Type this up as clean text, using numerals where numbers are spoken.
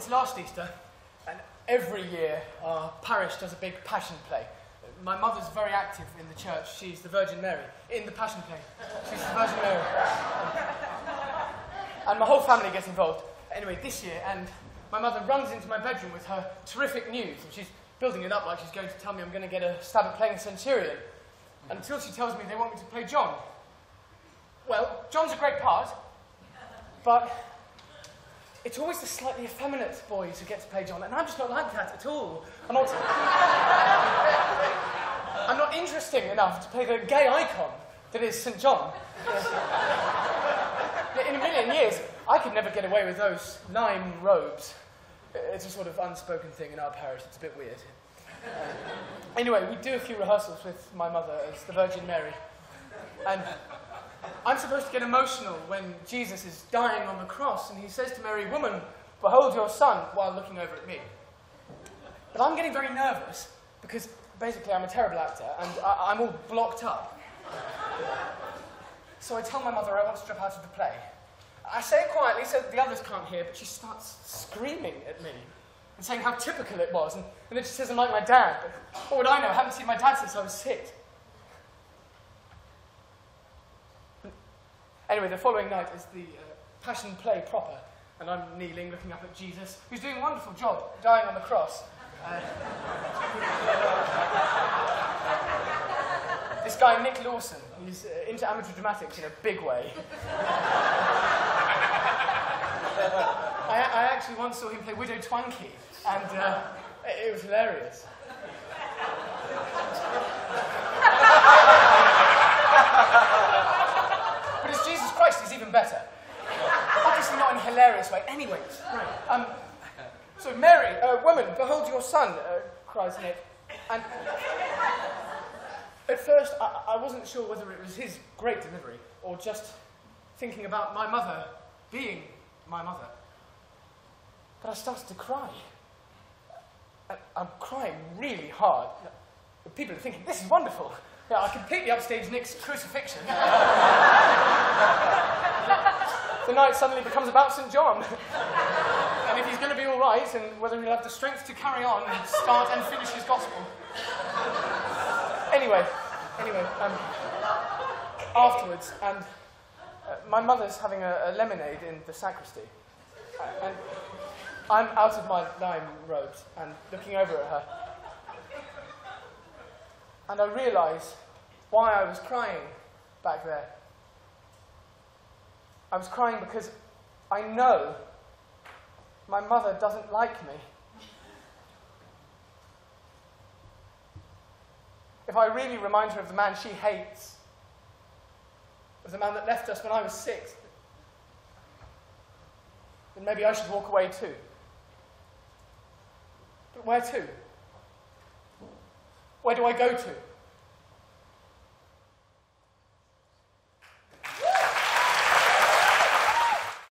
it's last Easter, and every year our parish does a big passion play. My mother's very active in the church. She's the Virgin Mary in the passion play. She's the Virgin Mary. And my whole family gets involved. Anyway, this year, and my mother runs into my bedroom with her terrific news, and she's building it up like she's going to tell me I'm going to get a stab at playing a centurion, until she tells me they want me to play John. Well, John's a great part, but it's always the slightly effeminate boys who get to play John, and I'm just not like that at all. I'm not interesting enough to play the gay icon that is St. John. In a million years, I could never get away with those lime robes. It's a sort of unspoken thing in our parish. It's a bit weird. Anyway, we do a few rehearsals with my mother as the Virgin Mary, and I'm supposed to get emotional when Jesus is dying on the cross, and he says to Mary, "Woman, behold your son," while looking over at me. But I'm getting very nervous, because basically I'm a terrible actor, and I'm all blocked up. So I tell my mother I want to drop out of the play. I say it quietly so that the others can't hear, but she starts screaming at me and saying how typical it was, and then she says I'm like my dad. But what would I know? I haven't seen my dad since I was 6. Anyway, the following night is the Passion play proper, and I'm kneeling, looking up at Jesus, who's doing a wonderful job, dying on the cross. This guy, Nick Lawson, he's into amateur dramatics in a big way. I actually once saw him play Widow Twankey, and it was hilarious. But as Jesus Christ, he's even better. Obviously not in a hilarious way. Anyways, right. So Mary, woman, behold your son, cries Nick. And at first, I wasn't sure whether it was his great delivery, or just thinking about my mother being my mother. But I started to cry. I'm crying really hard. People are thinking, this is wonderful. Yeah, I completely upstage Nick's crucifixion. The night suddenly becomes about St. John. And if he's going to be all right, and whether he'll have the strength to carry on and start and finish his gospel. Anyway, afterwards, and my mother's having a lemonade in the sacristy, and I'm out of my lime robes and looking over at her, and I realise why I was crying back there. I was crying because I know my mother doesn't like me. If I really remind her of the man she hates, of the man that left us when I was 6, then maybe I should walk away too. But where to? Where do I go to?